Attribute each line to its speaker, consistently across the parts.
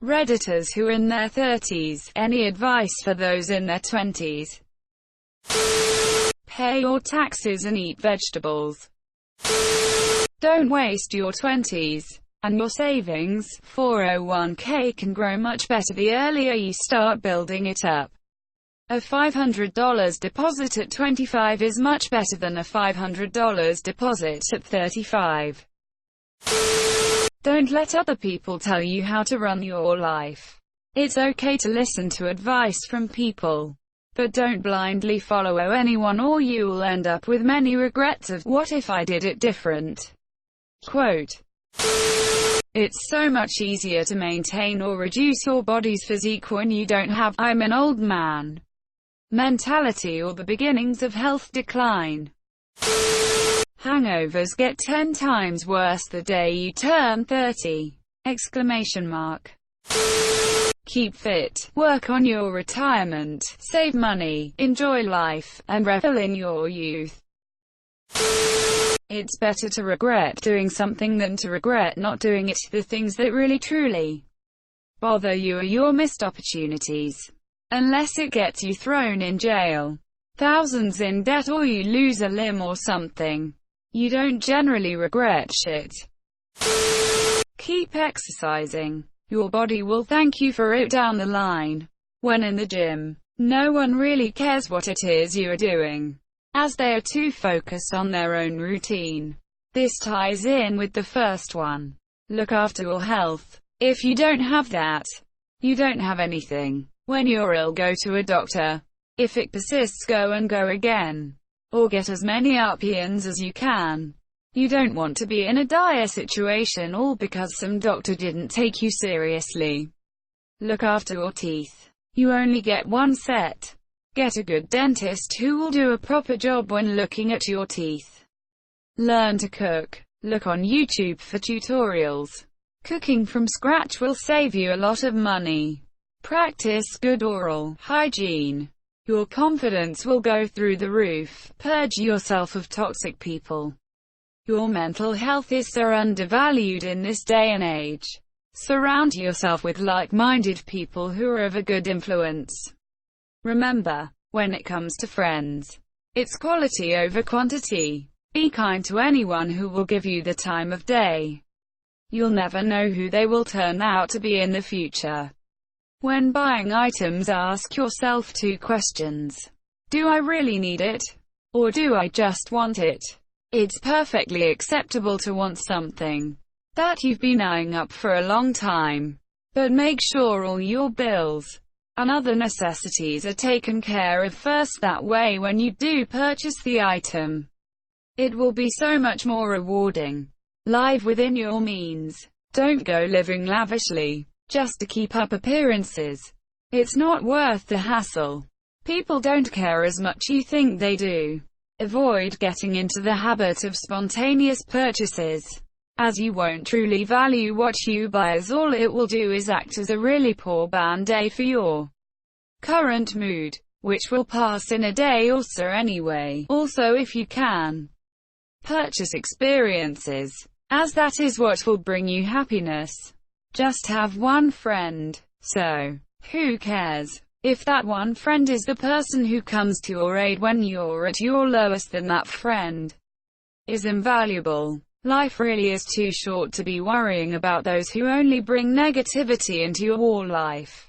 Speaker 1: Redditors who are in their 30s. Any advice for those in their 20s? Pay your taxes and eat vegetables. Don't waste your 20s and your savings. 401k can grow much better the earlier you start building it up. A $500 deposit at 25 is much better than a $500 deposit at 35. Don't let other people tell you how to run your life. It's okay to listen to advice from people, but don't blindly follow anyone or you'll end up with many regrets of, what if I did it different? Quote, it's so much easier to maintain or reduce your body's physique when you don't have "I'm an old man" mentality or the beginnings of health decline. Hangovers get 10 times worse the day you turn 30! Exclamation mark. Keep fit, work on your retirement, save money, enjoy life, and revel in your youth. It's better to regret doing something than to regret not doing it. The things that really truly bother you are your missed opportunities. Unless it gets you thrown in jail, thousands in debt, or you lose a limb or something, you don't generally regret shit. Keep exercising. Your body will thank you for it down the line. When in the gym, no one really cares what it is you are doing, as they are too focused on their own routine. This ties in with the first one. Look after your health. If you don't have that, you don't have anything. When you're ill, go to a doctor. If it persists, go and go again. Or get as many RPNs as you can. You don't want to be in a dire situation all because some doctor didn't take you seriously. Look after your teeth. You only get one set. Get a good dentist who will do a proper job when looking at your teeth. Learn to cook. Look on YouTube for tutorials. Cooking from scratch will save you a lot of money. Practice good oral hygiene. Your confidence will go through the roof. Purge yourself of toxic people. Your mental health is so undervalued in this day and age. Surround yourself with like-minded people who are of a good influence. Remember, when it comes to friends, it's quality over quantity. Be kind to anyone who will give you the time of day. You'll never know who they will turn out to be in the future. When buying items, ask yourself 2 questions. Do I really need it? Or do I just want it? It's perfectly acceptable to want something that you've been eyeing up for a long time. But make sure all your bills and other necessities are taken care of first. That way, when you do purchase the item, it will be so much more rewarding. Live within your means. Don't go living lavishly just to keep up appearances. It's not worth the hassle. People don't care as much you think they do. Avoid getting into the habit of spontaneous purchases, as you won't truly value what you buy, as all it will do is act as a really poor band-aid for your current mood, which will pass in a day or so anyway. Also, if you can, purchase experiences, as that is what will bring you happiness. Just have one friend, so who cares if that one friend is the person who comes to your aid when you're at your lowest? Then that friend is invaluable. Life really is too short to be worrying about those who only bring negativity into your life.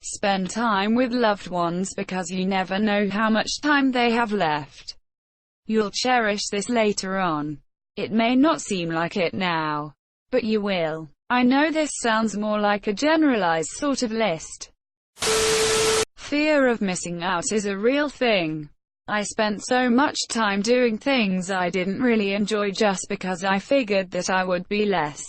Speaker 1: Spend time with loved ones, because you never know how much time they have left. You'll cherish this later on. It may not seem like it now, but you will. I know this sounds more like a generalized sort of list. Fear of missing out is a real thing. I spent so much time doing things I didn't really enjoy just because I figured that I would be less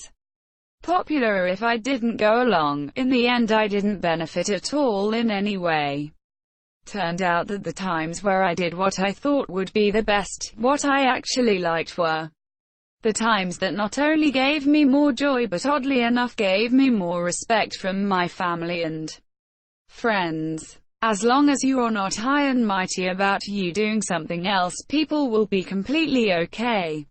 Speaker 1: popular if I didn't go along. In the end, I didn't benefit at all in any way. Turned out that the times where I did what I thought would be the best, what I actually liked, were the times that not only gave me more joy but oddly enough gave me more respect from my family and friends. As long as you're not high and mighty about you doing something else, people will be completely okay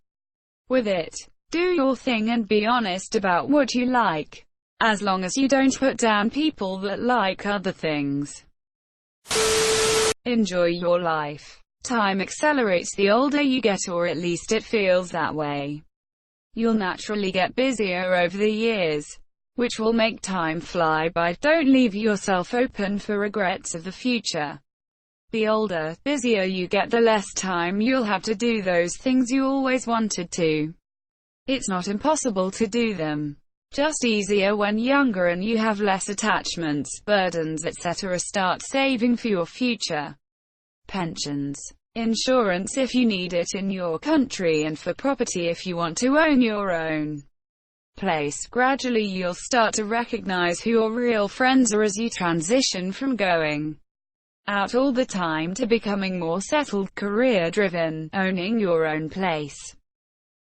Speaker 1: with it. Do your thing and be honest about what you like as long as you don't put down people that like other things. Enjoy your life. Time accelerates the older you get, or at least it feels that way. You'll naturally get busier over the years, which will make time fly by. Don't leave yourself open for regrets of the future. The older, busier you get, the less time you'll have to do those things you always wanted to. It's not impossible to do them, just easier when younger and you have less attachments, burdens, etc. Start saving for your future. Pensions, insurance if you need it in your country, and for property if you want to own your own place. Gradually you'll start to recognize who your real friends are as you transition from going out all the time to becoming more settled, career-driven, owning your own place.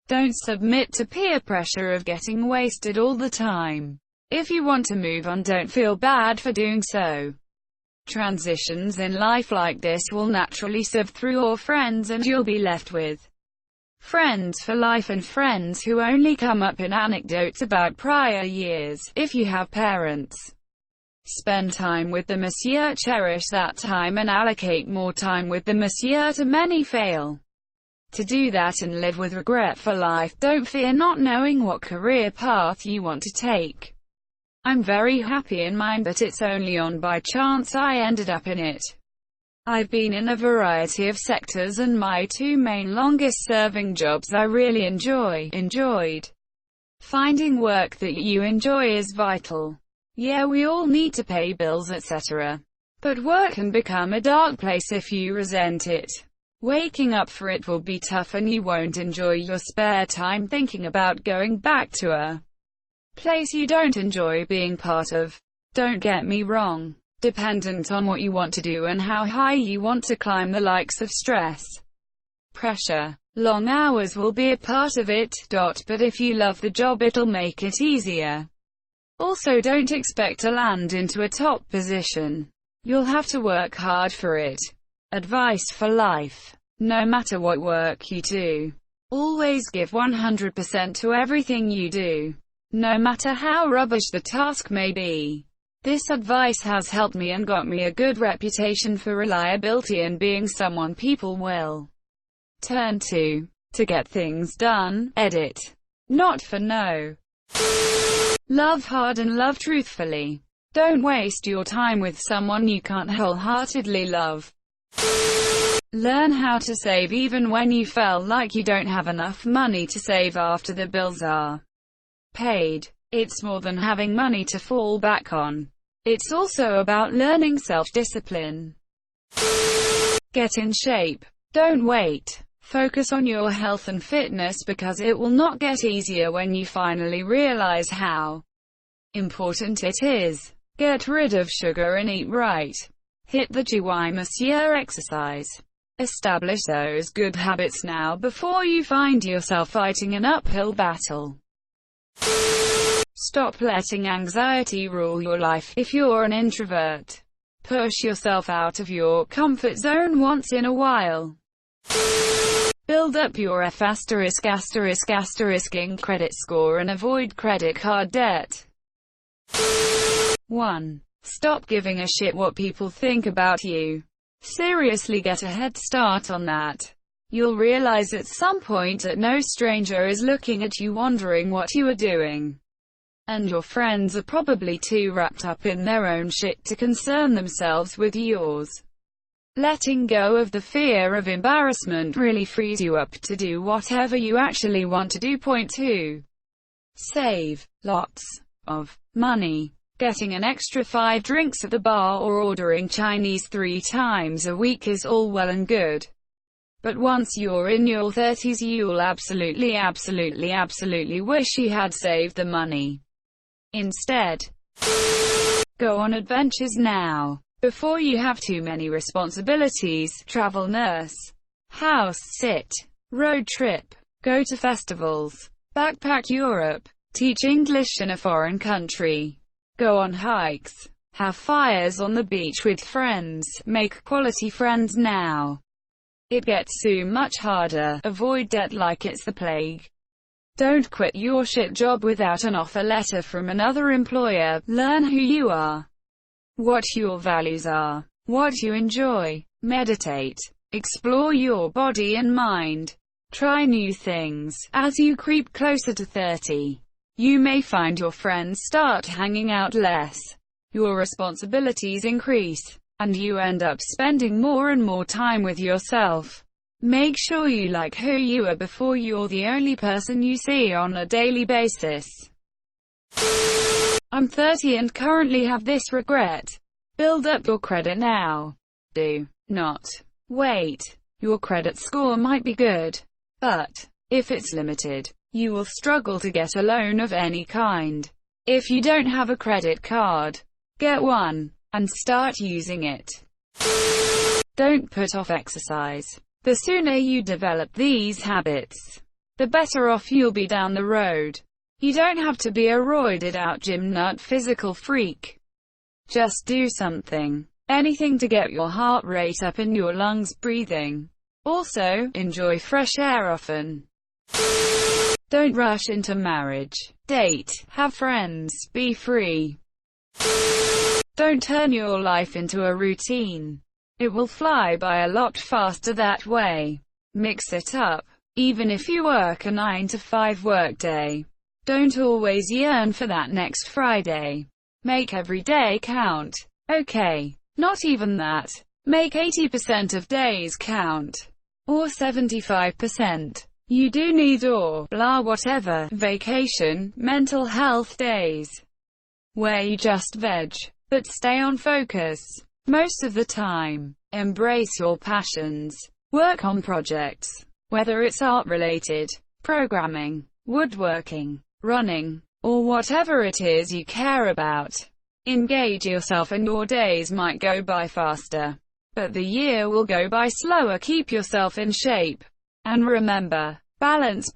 Speaker 1: Don't submit to peer pressure of getting wasted all the time. If you want to move on, don't feel bad for doing so. Transitions in life like this will naturally sift through your friends, and you'll be left with friends for life, and friends who only come up in anecdotes about prior years. If you have parents, spend time with them, monsieur. Cherish that time and allocate more time with them, monsieur. Too many fail to do that and live with regret for life. Don't fear not knowing what career path you want to take. I'm very happy in mine, but it's only on by chance I ended up in it. I've been in a variety of sectors, and my two main longest-serving jobs I really enjoyed. Finding work that you enjoy is vital. Yeah, we all need to pay bills, etc. But work can become a dark place if you resent it. Waking up for it will be tough, and you won't enjoy your spare time thinking about going back to a place you don't enjoy being part of. Don't get me wrong. Dependent on what you want to do and how high you want to climb, the likes of stress, pressure, long hours will be a part of it. But if you love the job, it'll make it easier. Also, don't expect to land into a top position. You'll have to work hard for it. Advice for life. No matter what work you do, always give 100% to everything you do, no matter how rubbish the task may be. This advice has helped me and got me a good reputation for reliability and being someone people will turn to get things done. Edit. Not for no. Love hard and love truthfully. Don't waste your time with someone you can't wholeheartedly love. Learn how to save even when you feel like you don't have enough money to save after the bills are paid. It's more than having money to fall back on. It's also about learning self-discipline. Get in shape. Don't wait. Focus on your health and fitness, because it will not get easier when you finally realize how important it is. Get rid of sugar and eat right. Hit the GY, monsieur. Exercise. Establish those good habits now before you find yourself fighting an uphill battle. Stop letting anxiety rule your life. If you're an introvert, push yourself out of your comfort zone once in a while. Build up your *****ing credit score and avoid credit card debt. 1. Stop giving a shit what people think about you. Seriously, get a head start on that. You'll realize at some point that no stranger is looking at you wondering what you are doing. And your friends are probably too wrapped up in their own shit to concern themselves with yours. Letting go of the fear of embarrassment really frees you up to do whatever you actually want to do. Point 2. Save lots of money. Getting an extra 5 drinks at the bar or ordering Chinese 3 times a week is all well and good. But once you're in your 30s, you'll absolutely wish you had saved the money. Instead, go on adventures now, before you have too many responsibilities. Travel, nurse, house sit, road trip, go to festivals, backpack Europe, teach English in a foreign country, go on hikes, have fires on the beach with friends, make quality friends now. It gets so much harder. Avoid debt like it's the plague. Don't quit your shit job without an offer letter from another employer. Learn who you are, what your values are, what you enjoy. Meditate. Explore your body and mind. Try new things. As you creep closer to 30, you may find your friends start hanging out less, your responsibilities increase, and you end up spending more and more time with yourself. Make sure you like who you are before you're the only person you see on a daily basis. I'm 30 and currently have this regret. Build up your credit now. Do not wait. Your credit score might be good, but if it's limited, you will struggle to get a loan of any kind. If you don't have a credit card, get one, and start using it. Don't put off exercise. The sooner you develop these habits, the better off you'll be down the road. You don't have to be a roided out gym nut physical freak. Just do something. Anything to get your heart rate up and your lungs breathing. Also, enjoy fresh air often. Don't rush into marriage. Date, have friends, be free. Don't turn your life into a routine. It will fly by a lot faster that way. Mix it up. Even if you work a 9-to-5 workday, don't always yearn for that next Friday. Make every day count. Okay, not even that. Make 80% of days count. Or 75%. You do need or blah whatever, vacation, mental health days, where you just veg, but stay on focus. Most of the time, embrace your passions. Work on projects, whether it's art-related, programming, woodworking, running, or whatever it is you care about. Engage yourself and your days might go by faster, but the year will go by slower. Keep yourself in shape. And remember, balance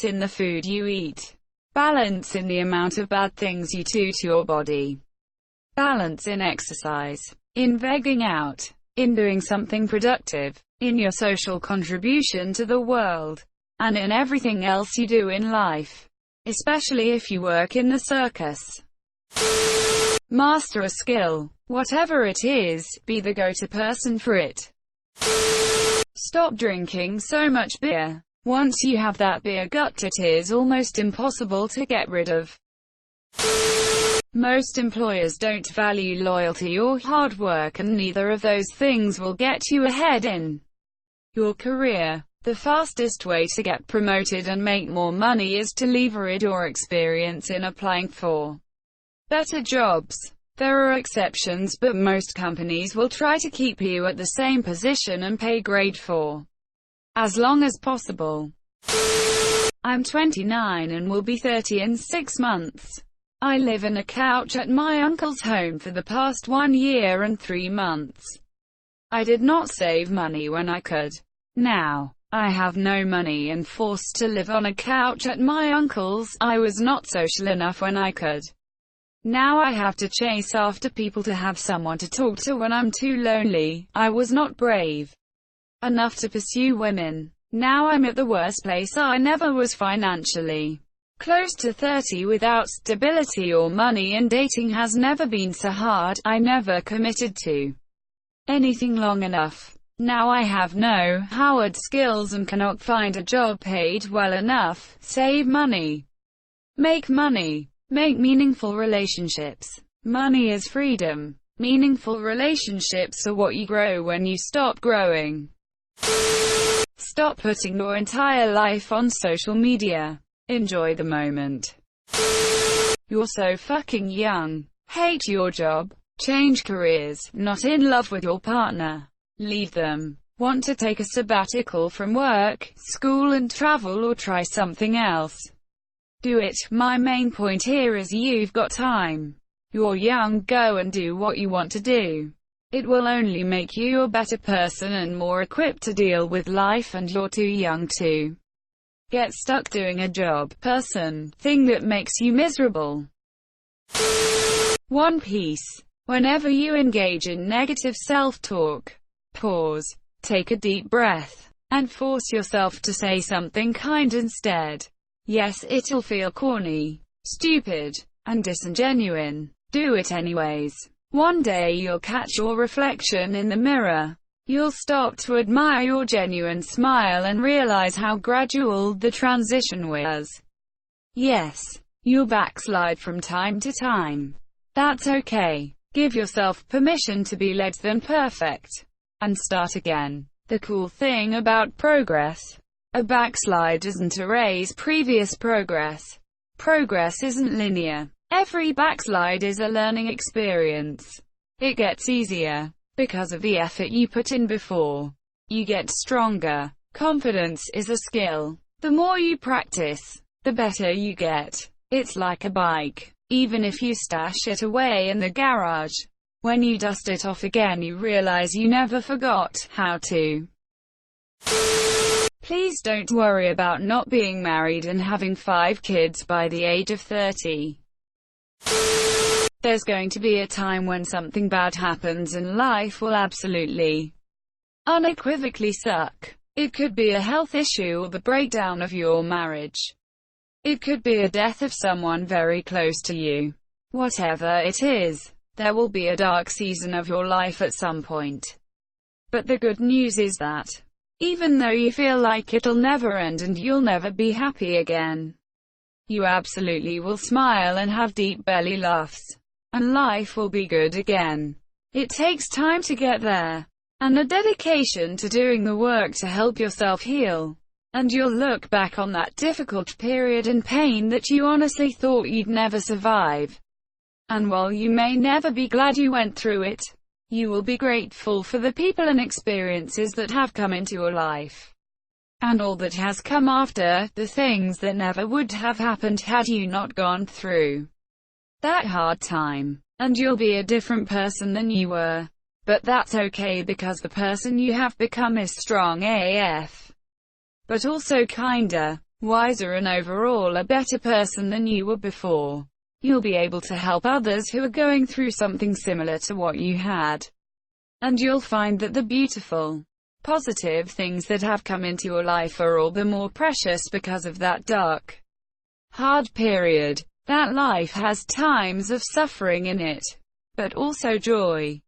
Speaker 1: in the food you eat. Balance in the amount of bad things you do to your body. Balance in exercise, in vegging out, in doing something productive, in your social contribution to the world, and in everything else you do in life, especially if you work in the circus. Master a skill, whatever it is, be the go-to person for it. Stop drinking so much beer. Once you have that beer gut, it is almost impossible to get rid of. Most employers don't value loyalty or hard work, and neither of those things will get you ahead in your career. The fastest way to get promoted and make more money is to leverage your experience in applying for better jobs. There are exceptions, but most companies will try to keep you at the same position and pay grade for as long as possible. I'm 29 and will be 30 in 6 months. I live in a couch at my uncle's home for the past 1 year and 3 months. I did not save money when I could. Now, I have no money and forced to live on a couch at my uncle's. I was not social enough when I could. Now I have to chase after people to have someone to talk to when I'm too lonely. I was not brave enough to pursue women. Now I'm at the worst place I never was financially. Close to 30 without stability or money, and dating has never been so hard. I never committed to anything long enough. Now I have no hard skills and cannot find a job paid well enough. Save money. Make meaningful relationships. Money is freedom. Meaningful relationships are what you grow when you stop growing. Stop putting your entire life on social media. Enjoy the moment. You're so fucking young. Hate your job. Change careers. Not in love with your partner. Leave them. Want to take a sabbatical from work, school and travel, or try something else? Do it. My main point here is you've got time. You're young, go and do what you want to do. It will only make you a better person and more equipped to deal with life, and you're too young to get stuck doing a job, person, thing that makes you miserable. One Piece. Whenever you engage in negative self-talk, pause, take a deep breath, and force yourself to say something kind instead. Yes, it'll feel corny, stupid, and disingenuine. Do it anyways. One day you'll catch your reflection in the mirror. You'll stop to admire your genuine smile and realize how gradual the transition was. Yes, you'll backslide from time to time. That's okay. Give yourself permission to be less than perfect. And start again. The cool thing about progress. A backslide doesn't erase previous progress. Progress isn't linear. Every backslide is a learning experience. It gets easier because of the effort you put in before. You get stronger. Confidence is a skill. The more you practice, the better you get. It's like a bike. Even if you stash it away in the garage, when you dust it off again you realize you never forgot how to. Please don't worry about not being married and having 5 kids by the age of 30. There's going to be a time when something bad happens and life will absolutely, unequivocally suck. It could be a health issue or the breakdown of your marriage. It could be a death of someone very close to you. Whatever it is, there will be a dark season of your life at some point. But the good news is that, even though you feel like it'll never end and you'll never be happy again, you absolutely will smile and have deep belly laughs. And life will be good again. It takes time to get there, and a dedication to doing the work to help yourself heal. And you'll look back on that difficult period and pain that you honestly thought you'd never survive. And while you may never be glad you went through it, you will be grateful for the people and experiences that have come into your life. And all that has come after, the things that never would have happened had you not gone through that hard time. And you'll be a different person than you were. But that's okay because the person you have become is strong AF. But also kinder, wiser and overall a better person than you were before. You'll be able to help others who are going through something similar to what you had. And you'll find that the beautiful, positive things that have come into your life are all the more precious because of that dark, hard period. That life has times of suffering in it, but also joy.